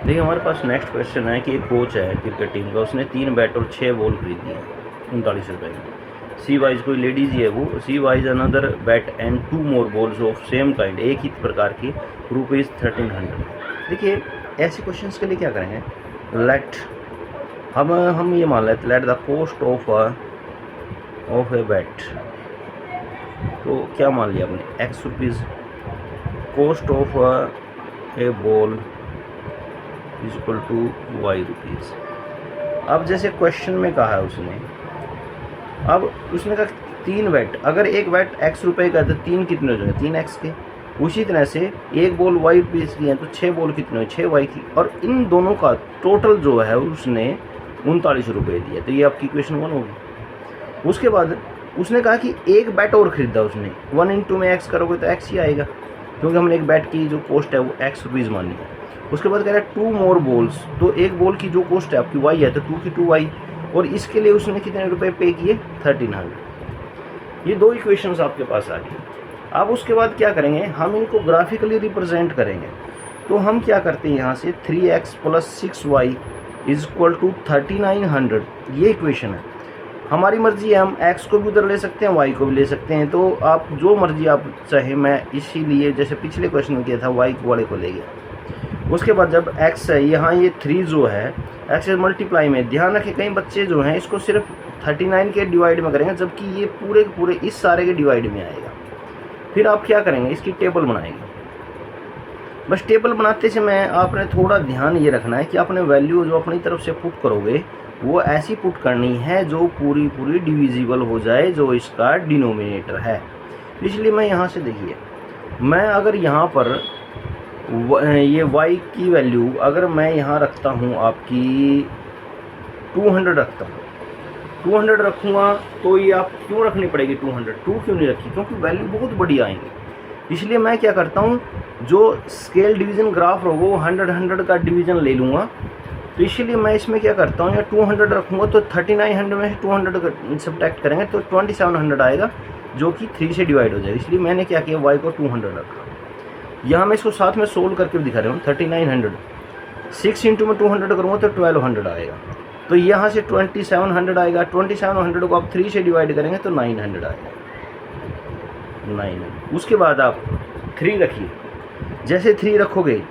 देखिए हमारे पास next question है कि एक कोच है क्रिकेट टीम का, उसने 3 बैट और 6 बॉल खरीदी है 39 रुपये में। सी वाइज कोई लेडीज़ ही है वो, सी वाइज another bat and 2 more balls of same kind, एक ही प्रकार की, रुपीज़ 1300। देखिए ऐसे क्वेश्चंस के लिए क्या करेंगे, लेट हम ये मान लेते, let the cost of a bat, तो क्या मान लिया आपने, X rupees, cost of a ball is equal to Y rupees. अब जैसे क्वेश्चन में कहा है उसने, अब उसने कहा 3 बैट, अगर एक बैट एक्स रुपए का है तो 3 कितने हो जाएंगे, 3 एक्स के। उसी तरह से एक बॉल वाई रुपीज़ की है तो 6 बॉल कितने हो, 6 वाई की, और इन दोनों का टोटल जो है उसने 39 रुपये दिया, तो ये आपकी क्वेश्चन 1 होगी। उसके बाद उसने कहा कि एक बैट और ख़रीदा उसने, 1 × में एक्स करोगे तो एक्स ही आएगा, क्योंकि हमने एक बैट की जो कॉस्ट है वो एक्स रुपीज़ मानी है। उसके बाद कह रहा है 2 मोर बॉल्स, तो एक बॉल की जो कॉस्ट है आपकी वाई है तो 2 की 2 वाई, और इसके लिए उसने कितने रुपए पे किए, 1300। ये 2 इक्वेशंस आपके पास आ गई। अब उसके बाद क्या करेंगे, हम इनको ग्राफिकली रिप्रेजेंट करेंगे। तो हम क्या करते हैं, यहाँ से 3x + 6y is equal to 3900, ये इक्वेशन है। हमारी मर्जी है, हम x को भी उधर ले सकते हैं, y को भी ले सकते हैं, तो आप जो मर्जी आप चाहें। मैं इसीलिए जैसे पिछले क्वेश्चन में किया था y वाले को ले गया। उसके बाद जब x है, यहाँ ये 3 जो है x से मल्टीप्लाई में, ध्यान रखें कई बच्चे जो हैं इसको सिर्फ 39 के डिवाइड में करेंगे, जबकि ये पूरे के पूरे इस सारे के डिवाइड में आएगा। फिर आप क्या करेंगे, इसकी टेबल बनाएंगे। बस टेबल बनाते समय आपने थोड़ा ध्यान ये रखना है कि आपने वैल्यू जो अपनी तरफ से पुट करोगे वो ऐसी पुट करनी है जो पूरी पूरी डिविजिबल हो जाए, जो इसका डिनोमिनेटर है। इसलिए मैं यहाँ से देखिए, मैं अगर यहाँ पर ये y की वैल्यू अगर मैं यहाँ रखता हूँ आपकी 200 रखता हूँ, 200 रखूँगा, तो ये आप क्यों रखनी पड़ेगी 200, 2 क्यों नहीं रखी, क्योंकि वैल्यू बहुत बड़ी आएंगी। इसलिए मैं क्या करता हूँ, जो स्केल डिवीज़न ग्राफ होगा वो 100 का डिवीज़न ले लूँगा। तो इसलिए मैं इसमें क्या करता हूँ, या 200 रखूँगा तो 3900 में से 200 सब्ट्रैक्ट करेंगे तो 2700 आएगा, जो कि 3 से डिवाइड हो जाएगा। इसलिए मैंने क्या किया, y को 200 रखा। यहाँ मैं इसको साथ में सोल्व करके दिखा रहा हूँ। 3900 6 × में 200 करूँगा तो 1200 आएगा, तो यहाँ से 2700 आएगा। 2700 को आप 3 से डिवाइड करेंगे तो 900 आएगा, 900। उसके बाद आप 3 रखिए, जैसे 3 रखोगे,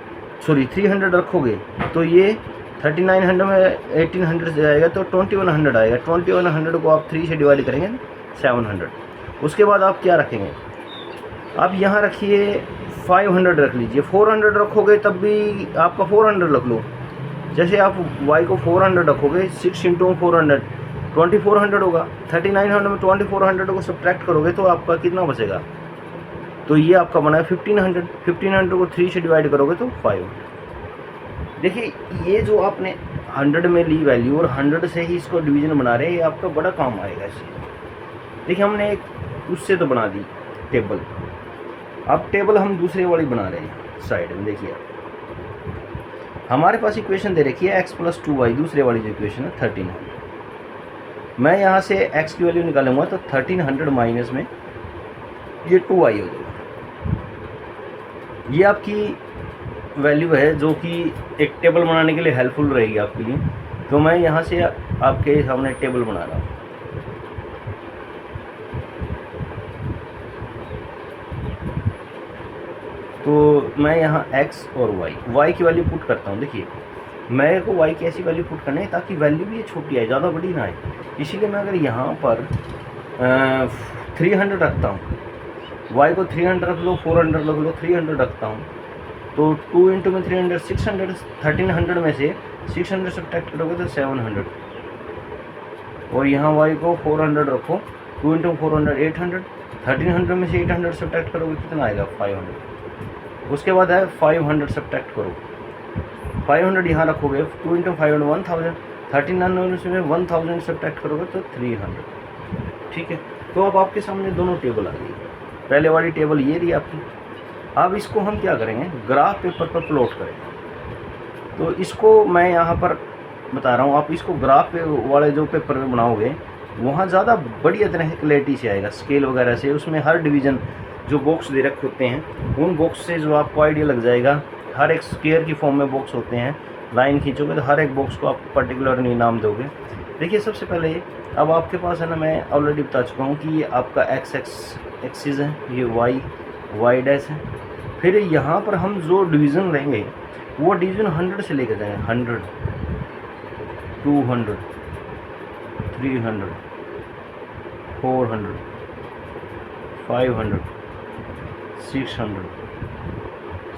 सॉरी 300 रखोगे तो ये 3900 में 1800 से जाएगा तो 2100 आएगा। 2100 को आप 3 से डिवाइड करेंगे 700। उसके बाद आप क्या रखेंगे, आप यहाँ रखिए 500 रख लीजिए। 400 रखोगे तब भी आपका 400 रख लो। जैसे आप y को 400 रखोगे, 6 × 400 2400 होगा। 3900 में 2400 को सब्ट्रैक्ट करोगे तो आपका कितना बचेगा, तो ये आपका बना है 1500। 1500 को 3 से डिवाइड करोगे तो 500। देखिए ये जो आपने 100 में ली वैल्यू और 100 से ही इसको डिवीज़न बना रहे हैं, ये आपका बड़ा काम आएगा इससे। देखिए हमने एक उससे तो बना दी टेबल, अब टेबल हम दूसरे वाली बना रहे हैं साइड में। देखिए हमारे पास इक्वेशन दे रखी है x + 2y, दूसरे वाली जो इक्वेशन है 1300। मैं यहाँ से x की वैल्यू निकालूंगा तो 1300 माइनस में ये 2y हो जाएगा। ये आपकी वैल्यू है जो कि एक टेबल बनाने के लिए हेल्पफुल रहेगी आपके लिए। तो मैं यहाँ से आपके सामने टेबल बना रहा हूँ। तो मैं यहाँ x और y की वैल्यू पुट करता हूँ। देखिए मेरे को y की ऐसी वैल्यू पुट करनी है ताकि वैल्यू भी ये छोटी आए, ज़्यादा बड़ी ना आए। इसीलिए मैं अगर यहाँ पर 300 रखता हूँ, y को 300 रख लो, 400 रख लो, 300 रखता हूँ, तो 2 × में 300 600। 1300 में से 600 सब्ट्रैक्ट करोगे तो 700, और यहाँ y को 400 रखो, 2 × 400 800। 1300 में से 800 सब्ट्रैक्ट करोगे कितना आएगा, 500। उसके बाद है 500 सब्ट्रैक्ट करो, 500 यहाँ रखोगे, 2 × 500 1000। 1300 में 1000 सब्ट्रैक्ट करोगे तो 300। ठीक है, तो अब आपके सामने दोनों टेबल आ गई। पहले वाली टेबल ये रही आपकी। अब इसको हम क्या करेंगे, ग्राफ पेपर पर प्लॉट करेंगे। तो इसको मैं यहाँ पर बता रहा हूँ, आप इसको ग्राफ पे वाले जो पेपर में बनाओगे वहाँ ज़्यादा बढ़िया तरह से क्लैरिटी से आएगा, स्केल वगैरह से। उसमें हर डिवीज़न जो बॉक्स दे रखे होते हैं उन बॉक्स से जो आपको आइडिया लग जाएगा। हर एक स्क्वायर की फॉर्म में बॉक्स होते हैं, लाइन खींचोगे तो हर एक बॉक्स को आप पर्टिकुलर नहीं नाम दोगे। देखिए सबसे पहले अब आपके पास है ना, मैं ऑलरेडी बता चुका हूँ कि ये आपका एक्सिस है, ये वाई डैश है। फिर यहाँ पर हम जो डिवीज़न लेंगे वो डिवीज़न 100 से लेकर जाएंगे, 100, 200, 300, 400, 500, 600,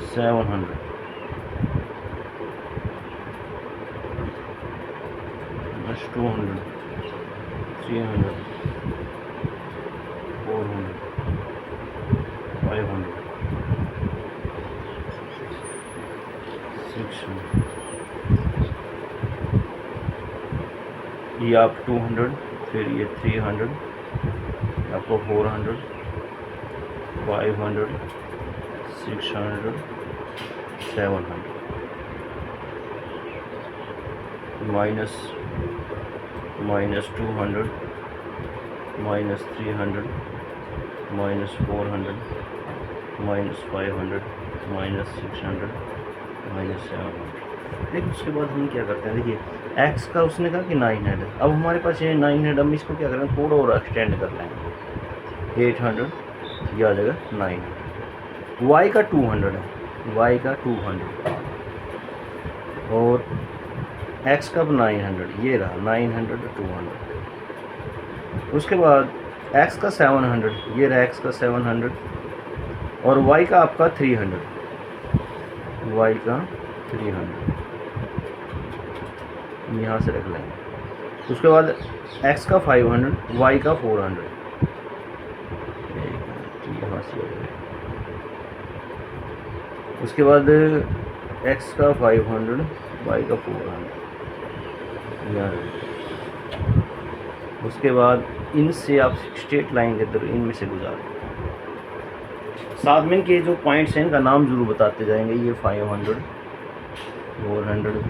700, 200, 300, 400, 500, 600, ये आप 200, फिर ये 300, आपको 400, 500, 600, 700, minus 200, minus 300, minus 400, minus 500, minus 600, minus 700। लेकिन उसके बाद हम क्या करते हैं, देखिए एक्स का उसने कहा कि 9 हेड, अब हमारे पास ये 9 हेड, हम इसको क्या करें थोड़ा और एक्सटेंड कर लेंगे, 800, ये आ जाएगा 9। वाई का 200 है, वाई का 200 और एक्स का 900, ये रहा 900, 200। उसके बाद एक्स का 700, ये रहा एक्स का 700 और वाई का आपका 300, वाई का 300 यहाँ से रख लेंगे। उसके बाद एक्स का 500, वाई का 400, यहाँ से। उसके बाद एक्स का 500, वाई का 400 यहाँ। उसके बाद इनसे आप स्ट्रेट लाइन के थ्रू इनमें से गुजारें। साथ में के जो पॉइंट्स हैं इनका नाम जरूर बताते जाएंगे। ये 500, 400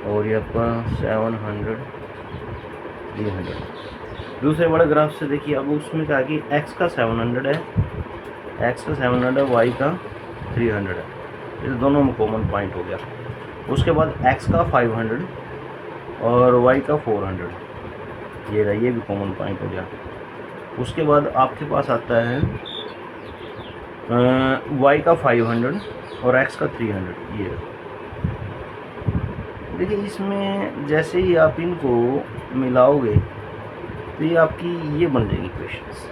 और ये आपका 700, 300। दूसरे बड़े ग्राफ से देखिए, अब उसमें कहा कि एक्स का 700 है, एक्स का 700 है, वाई का 300 है, ये दोनों में कॉमन पॉइंट हो गया। उसके बाद एक्स का 500 और वाई का 400, ये रहा, ये भी कॉमन पॉइंट हो गया। उसके बाद आपके पास आता है वाई का 500 और एक्स का 300, ये रहा। देखिए इसमें जैसे ही आप इनको मिलाओगे तो ये आपकी ये बन जाएगी इक्वेशंस।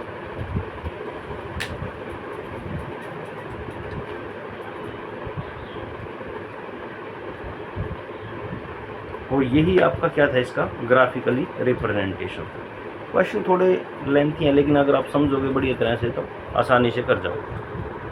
और यही आपका क्या था, इसका ग्राफिकली रिप्रेजेंटेशन। क्वेश्चन थोड़े लेंथी हैं लेकिन अगर आप समझोगे बढ़िया तरह से तो आसानी से कर जाओगे।